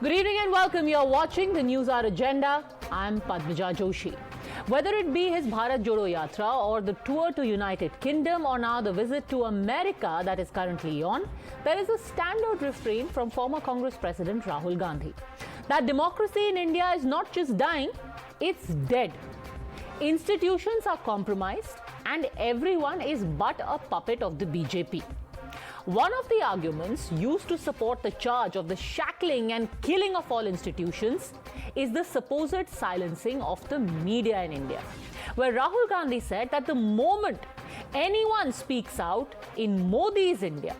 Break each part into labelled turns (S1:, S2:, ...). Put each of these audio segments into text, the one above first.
S1: Good evening and welcome. You're watching the News Hour Agenda. I'm Padmaja Joshi. Whether it be his Bharat Jodo Yatra or the tour to United Kingdom or now the visit to America that is currently on, there is a standout refrain from former Congress President Rahul Gandhi that democracy in India is not just dying, it's dead. Institutions are compromised and everyone is but a puppet of the BJP. One of the arguments used to support the charge of the shackling and killing of all institutions is the supposed silencing of the media in India, where Rahul Gandhi said that the moment anyone speaks out in Modi's India,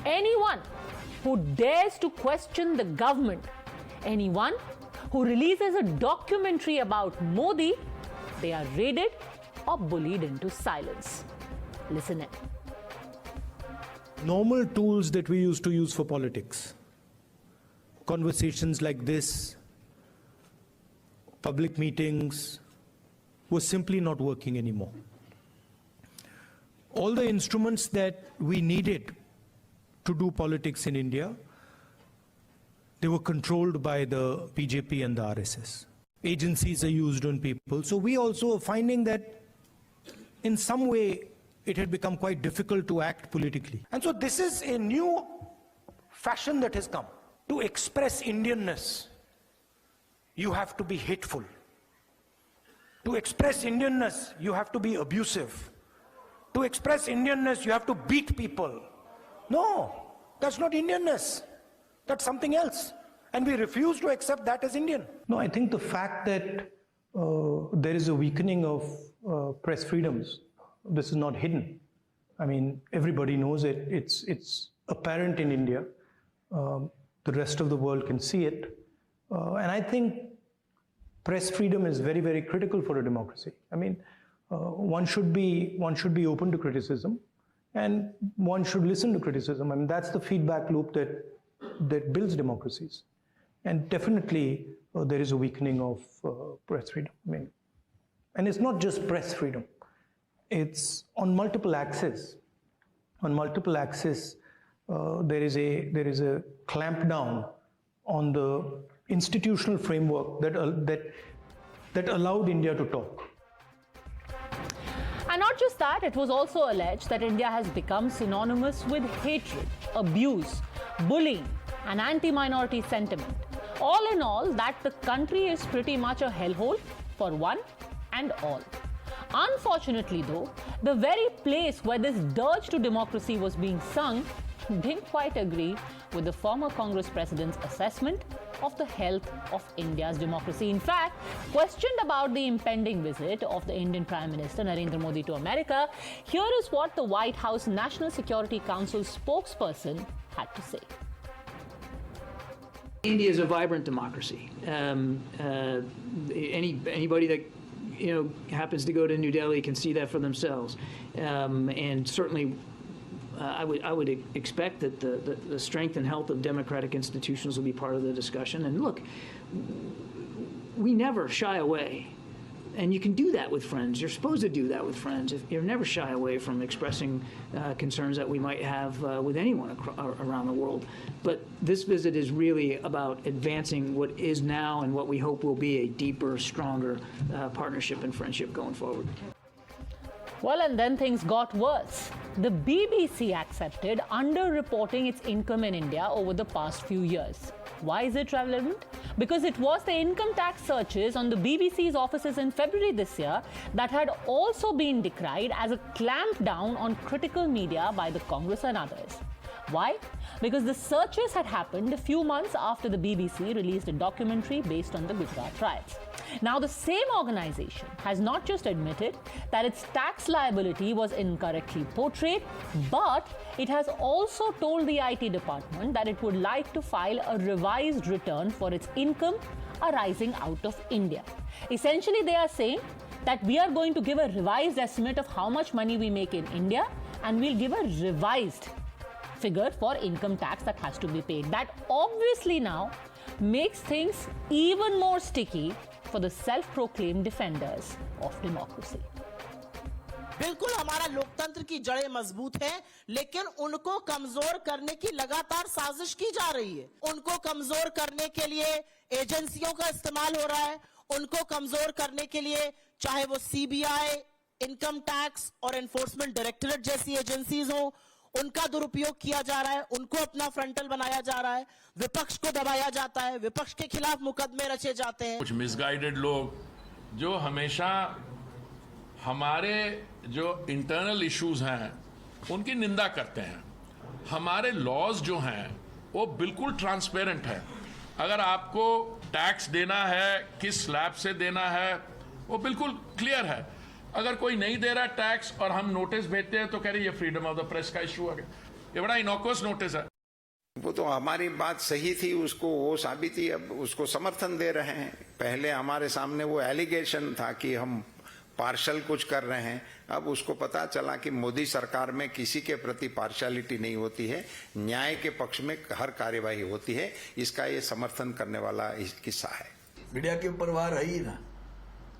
S1: anyone who dares to question the government, anyone who releases a documentary about Modi, they are raided or bullied into silence. Listen in.
S2: Normal tools that we used to use for politics, conversations like this, public meetings, were simply not working anymore. All the instruments that we needed to do politics in India, they were controlled by the BJP and the RSS. Agencies are used on people. So we also are finding that in some way it had become quite difficult to act politically.
S3: And so this is a new fashion that has come. To express Indianness, you have to be hateful. To express Indianness, you have to be abusive. To express Indianness, you have to beat people. No, that's not Indianness. That's something else. And we refuse to accept that as Indian.
S2: No, I think the fact that there is a weakening of press freedoms, this is not hidden. I mean, everybody knows it. It's apparent in India. The rest of the world can see it. And I think press freedom is very, very critical for a democracy. I mean, one should be open to criticism, and one should listen to criticism. I mean, that's the feedback loop that builds democracies. And definitely, there is a weakening of press freedom. I mean, and it's not just press freedom. It's on multiple axes. On multiple axes, there is a clampdown on the institutional framework that allowed India to talk.
S1: And not just that, it was also alleged that India has become synonymous with hatred, abuse, bullying, and anti-minority sentiment. All in all, that the country is pretty much a hellhole for one and all. Unfortunately, though, the very place where this dirge to democracy was being sung didn't quite agree with the former Congress president's assessment of the health of India's democracy. In fact, questioned about the impending visit of the Indian Prime Minister Narendra Modi to America, here is what the White House National Security Council spokesperson had to say.
S4: India is a vibrant democracy. Anybody that happens to go to New Delhi can see that for themselves, and certainly I would expect that the strength and health of democratic institutions will be part of the discussion. And look, we never shy away, and you can do that with friends. You're supposed to do that with friends. You're never shy away from expressing concerns that we might have with anyone around the world. But this visit is really about advancing what is now and what we hope will be a deeper, stronger partnership and friendship going forward.
S1: Well, and then things got worse. The BBC accepted underreporting its income in India over the past few years. Why is it relevant? Because it was the income tax searches on the BBC's offices in February this year that had also been decried as a clampdown on critical media by the Congress and others. Why? Because the searches had happened a few months after the BBC released a documentary based on the Gujarat riots. Now, the same organization has not just admitted that its tax liability was incorrectly portrayed, but it has also told the IT department that it would like to file a revised return for its income arising out of India. Essentially, they are saying that we are going to give a revised estimate of how much money we make in India, and we'll give a revised figure for income tax that has to be paid. That obviously now makes things even more sticky for the self-proclaimed defenders of democracy.
S5: बिल्कुल हमारा लोकतंत्र की जड़ें मजबूत हैं, लेकिन उनको कमजोर करने की लगातार साजिश की जा रही है। उनको कमजोर करने के लिए एजेंसियों का इस्तेमाल हो रहा है। उनको कमजोर करने के लिए चाहे वो सीबीआई, इनकम टैक्स और एनफोर्समेंट डायरेक्टरेट जैसी एजेंसीज हो, उनका दुरुपयोग किया जा रहा है। उनको अपना फ्रंटल बनाया जा रहा है। विपक्ष को दबाया जाता है। विपक्ष के खिलाफ मुकदमे रचे जाते हैं।
S6: कुछ मिसगाइडेड लोग जो हमेशा हमारे जो इंटरनल इश्यूज हैं उनकी निंदा करते हैं। हमारे लॉज जो हैं वो बिल्कुल ट्रांसपेरेंट है। अगर आपको टैक्स देना है, किस स्लैब से देना है, वो बिल्कुल क्लियर है। अगर कोई नहीं दे रहा टैक्स और हम नोटिस भेजते हैं तो कह रहे ये फ्रीडम ऑफ द प्रेस का इशू है। ये बड़ा इनोकुअस नोटिस है।
S7: वो तो हमारी बात सही थी, उसको वो साबित ही, अब उसको समर्थन दे रहे हैं। पहले हमारे सामने वो एलिगेशन था कि हम पार्शल कुछ कर रहे हैं। अब उसको पता चला कि मोदी सरकार में किसी के प्रति पार्शलिटी नहीं होती है, न्याय के पक्ष में हर कार्यवाही होती है। इसका ये समर्थन करने वाला किस्सा है।
S8: मीडिया के ऊपर वार है ही ना।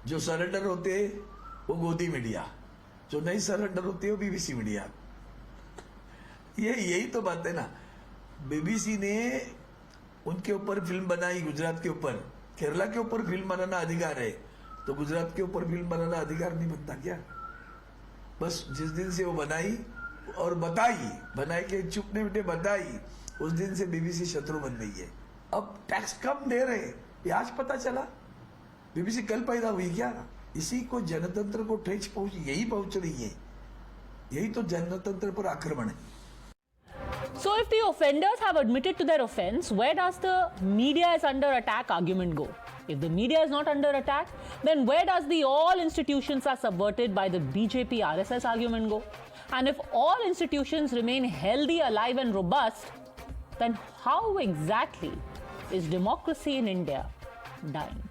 S8: जो सरेंडर होते हैं वो गोदी मीडिया, जो नहीं सरेंडर होती है वो बीबीसी मीडिया। यही तो बात है ना। बीबीसी ने उनके ऊपर फिल्म बनाई, गुजरात के ऊपर। केरला के ऊपर फिल्म बनाना अधिकार है, तो गुजरात के ऊपर फिल्म बनाना अधिकार नहीं बनता क्या? बस जिस दिन से वो बनाई और बताई, बनाए के चुपने मिटे बताई, उस दिन से बीबीसी शत्रु बन गई है। अब टैक्स कम दे रहे, ये आज पता चला। बीबीसी कल पैदा हुई क्या? इसी को जनतंत्र को ठेस यही पहुंच रही है। यही तो जनतंत्र पर आक्रमण है।
S1: So if the offenders have admitted to their offense, where does the media is under attack argument go? If the media is not under attack, then where does the all institutions are subverted by the BJP RSS argument go? And if all institutions remain healthy, alive and robust, then how exactly is democracy in India dying?